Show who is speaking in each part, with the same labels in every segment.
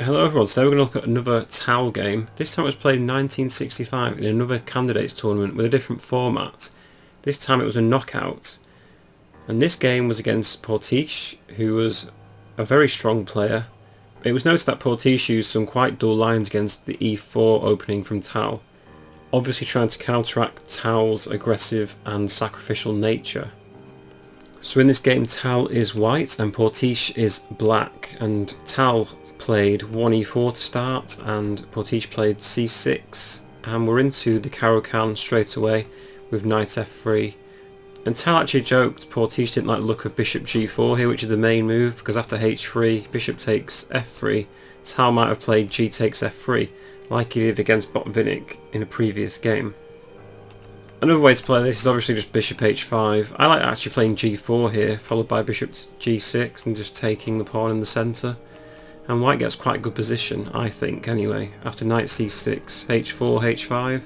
Speaker 1: Hello everyone, today we're going to look at another Tal game. This time it was played in 1965 in another candidates tournament with a different format. This time it was a knockout. And this game was against Portisch, who was a very strong player. It was noticed that Portisch used some quite dull lines against the e4 opening from Tal, obviously trying to counteract Tal's aggressive and sacrificial nature. So in this game Tal is white and Portisch is black, and Tal played 1e4 to start and Portisch played c6, and we're into the Caro-Kann straight away with knight f3. And Tal actually joked Portisch didn't like the look of bishop g4 here, which is the main move, because after h3 bishop takes f3, Tal might have played g takes f3 like he did against Botvinnik in a previous game. Another way to play this is obviously just bishop h5. I like actually playing g4 here, followed by bishop g6 and just taking the pawn in the centre. And white gets quite a good position, I think, anyway. After knight c6, h4, h5,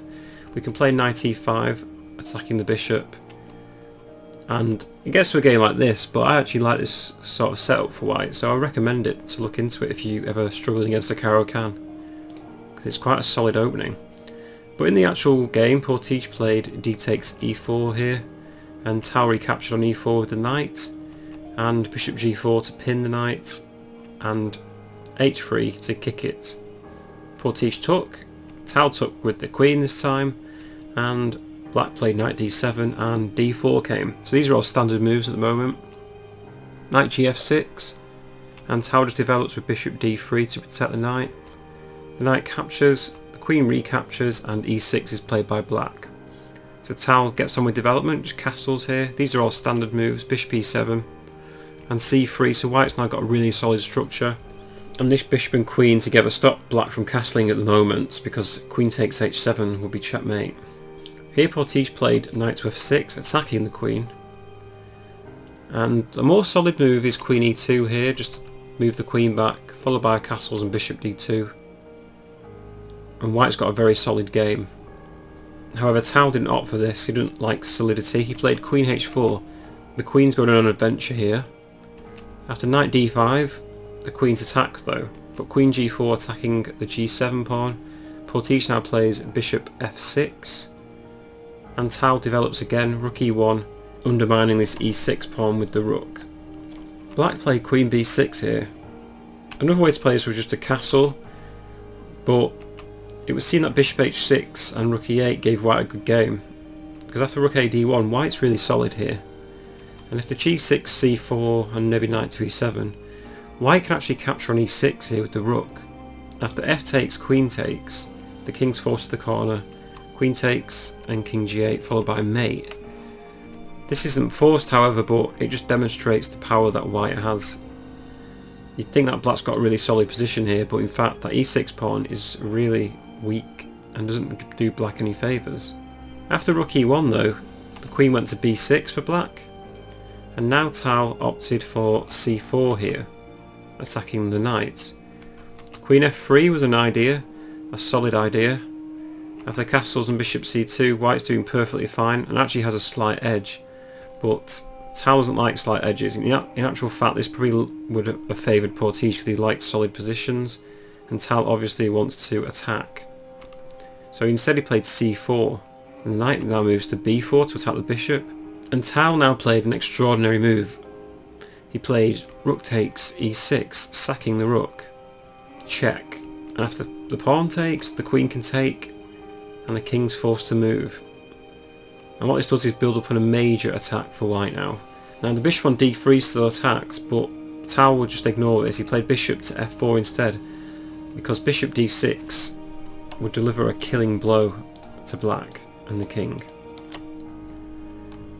Speaker 1: we can play knight e5, attacking the bishop. And it gets to a game like this, but I actually like this sort of setup for white, so I recommend it to look into it if you ever struggle against a Caro-Kann, because it's quite a solid opening. But in the actual game, Portisch played d takes e4 here, and Tal recaptured on e4 with the knight, and bishop g4 to pin the knight, and h3 to kick it. Portisch took, Tal took with the queen this time, and black played knight d7 and d4 came. So these are all standard moves at the moment. Knight gf6, and Tal just develops with bishop d3 to protect the knight. The knight captures, the queen recaptures, and e6 is played by black. So Tal gets on with development, just castles here. These are all standard moves, bishop e7 and c3, so white's now got a really solid structure. And this bishop and queen together stop black from castling at the moment, because queen takes h7 will be checkmate. Here Portisch played knight to f6, attacking the queen. And a more solid move is queen e2 here, just move the queen back, followed by castles and bishop d2. And white's got a very solid game. However, Tal didn't opt for this, he didn't like solidity. He played queen h4. The queen's going on an adventure here. After knight d5, the queen's attacked though, but queen g4 attacking the g7 pawn. Portisch now plays bishop f6, and Tal develops again, rook e1, undermining this e6 pawn with the rook. Black played queen b6 here. Another way to play this was just a castle, but it was seen that bishop h6 and rook e8 gave white a good game, because after rook a d1, white's really solid here. And if the g6, c4 and maybe knight to e7, white can actually capture on e6 here with the rook. After f takes, queen takes, the king's forced to the corner, queen takes and king g8 followed by mate. This isn't forced however, but it just demonstrates the power that white has. You'd think that black's got a really solid position here, but in fact that e6 pawn is really weak and doesn't do black any favours. After rook e1 though, the queen went to b6 for black, and now Tal opted for c4 here, attacking the knight. Queen f3 was an idea, a solid idea. After castles and bishop c2, white's doing perfectly fine and actually has a slight edge, but Tal doesn't like slight edges. In actual fact, this probably would have favoured Portisch because he likes solid positions, and Tal obviously wants to attack. So instead he played c4, and the knight now moves to b4 to attack the bishop, and Tal now played an extraordinary move. He played rook takes e6, sacking the rook. Check. And after the pawn takes, the queen can take, and the king's forced to move. And what this does is build up on a major attack for white now. Now the bishop on d3 still attacks, but Tal will just ignore this. He played bishop to f4 instead, because bishop d6 would deliver a killing blow to black and the king.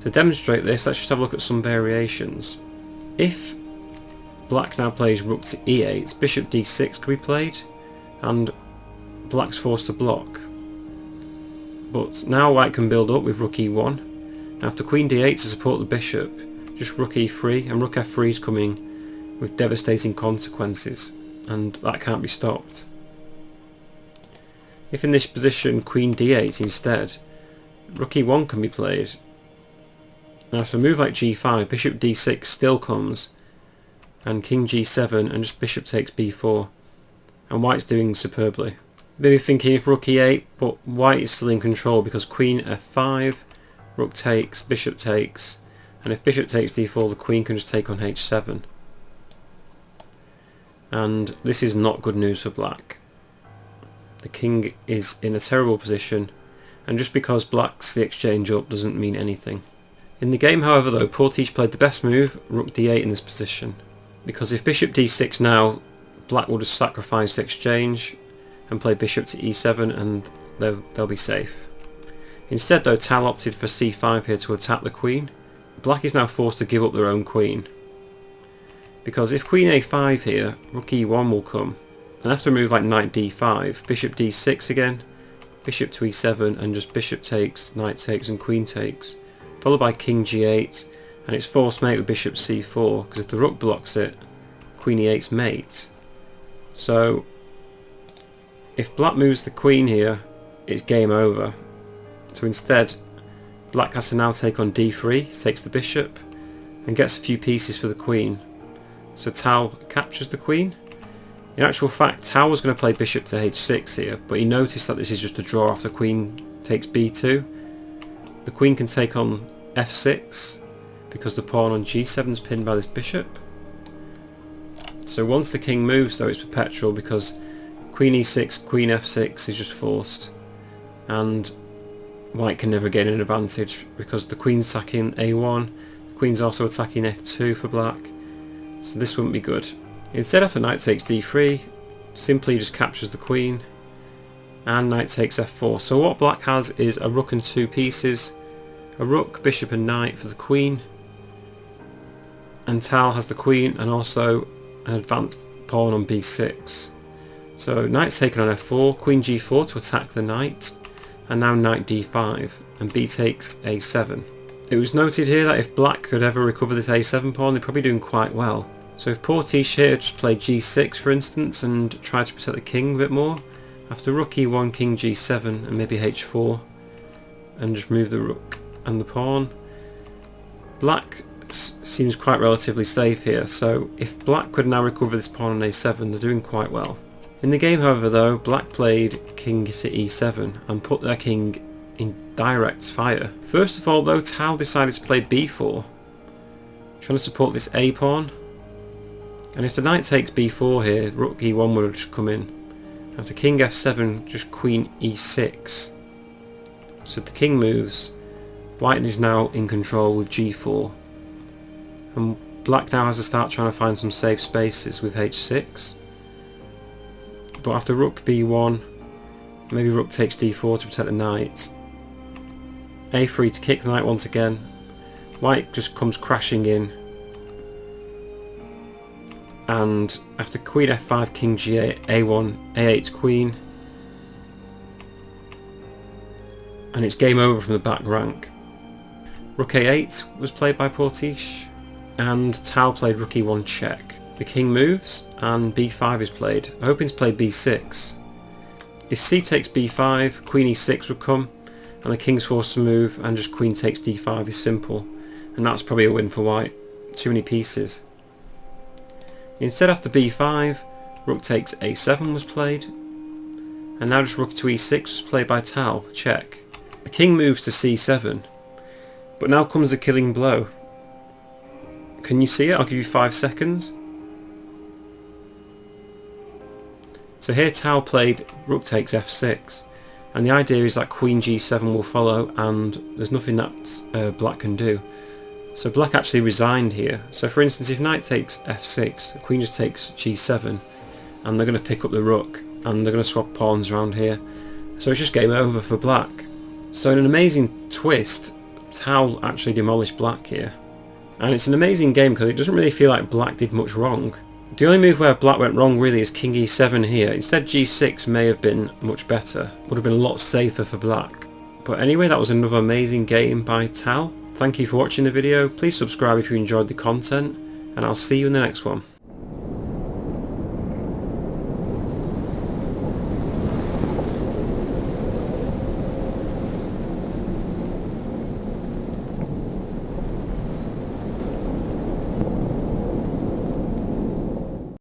Speaker 1: To demonstrate this, let's just have a look at some variations. If black now plays rook to e8, bishop d6 can be played, and black's forced to block. But now white can build up with rook e1. After queen d8 to support the bishop, just rook e3, and rook f3 is coming with devastating consequences, and that can't be stopped. If in this position queen d8 instead, rook e1 can be played. Now if a move like g5, bishop d6 still comes, and king g7 and just bishop takes b4. and white's doing superbly. Maybe thinking if rook e8, but white is still in control because queen f5, rook takes, bishop takes, and if bishop takes d4 the queen can just take on h7. And this is not good news for black. The king is in a terrible position, and just because black's the exchange up doesn't mean anything. In the game, however, though, Portisch played the best move, rook d8 in this position, because if bishop d6 now, black will just sacrifice the exchange and play bishop to e7 and they'll be safe. Instead though, Tal opted for c5 here to attack the queen. Black is now forced to give up their own queen, because if queen a5 here, rook e1 will come, and after a move like knight d5, bishop d6 again, bishop to e7, and just bishop takes, knight takes and queen takes, followed by king g8, and it's forced mate with bishop c4, because if the rook blocks it, queen e8's mate. So if black moves the queen here, it's game over. So instead, black has to now take on d3, takes the bishop, and gets a few pieces for the queen. So Tal captures the queen. In actual fact, Tal was going to play bishop to h6 here, but he noticed that this is just a draw after queen takes b2. The queen can take on f6, because the pawn on g7 is pinned by this bishop. So once the king moves though, it's perpetual, because queen e6, queen f6 is just forced, and white can never gain an advantage because the queen's attacking a1, the queen's also attacking f2 for black, so this wouldn't be good. Instead, after knight takes d3, simply just captures the queen, and knight takes f4. So what black has is a rook and two pieces, a rook, bishop and knight for the queen, and Tal has the queen and also an advanced pawn on b6. So knight's taken on f4, queen g4 to attack the knight, and now knight d5, and b takes a7. It was noted here that if black could ever recover this a7 pawn, they're probably doing quite well. So if Portisch here just played g6 for instance, and tried to protect the king a bit more, after rook e1, king g7, and maybe h4, and just move the rook and the pawn, black seems quite relatively safe here. So if black could now recover this pawn on a7, they're doing quite well. In the game, however, though, black played king to e7 and put their king in direct fire. First of all, though, Tal decided to play b4, trying to support this a pawn. And if the knight takes b4 here, rook e1 would have just come in. After king f7, just queen e6. So if the king moves, white is now in control with g4. And black now has to start trying to find some safe spaces with h6. But after rook b1, maybe rook takes d4 to protect the knight. a3 to kick the knight once again. White just comes crashing in. And after queen f5, king g8, a1, a8 queen. And it's game over from the back rank. Rook a8 was played by Portisch, and Tal played rook e1 check. The king moves and b5 is played, hoping to play b6. If c takes b5, queen e6 would come, and the king's forced to move, and just queen takes d5 is simple, and that's probably a win for white. Too many pieces. Instead, after b5, rook takes a7 was played, and now just rook to e6 was played by Tal, check. The king moves to c7, but now comes the killing blow. Can you see it? I'll give you 5 seconds. So here Tal played rook takes f6, and the idea is that queen g7 will follow, and there's nothing that black can do. So black actually resigned here. So for instance, if knight takes f6, the queen just takes g7, and they're going to pick up the rook, and they're going to swap pawns around here. So it's just game over for black. So in an amazing twist, Tal actually demolished black here. And it's an amazing game because it doesn't really feel like black did much wrong. The only move where black went wrong really is king e7 here. Instead, g6 may have been much better. Would have been a lot safer for black. But anyway, that was another amazing game by Tal. Thank you for watching the video. Please subscribe if you enjoyed the content, and I'll see you in the next one.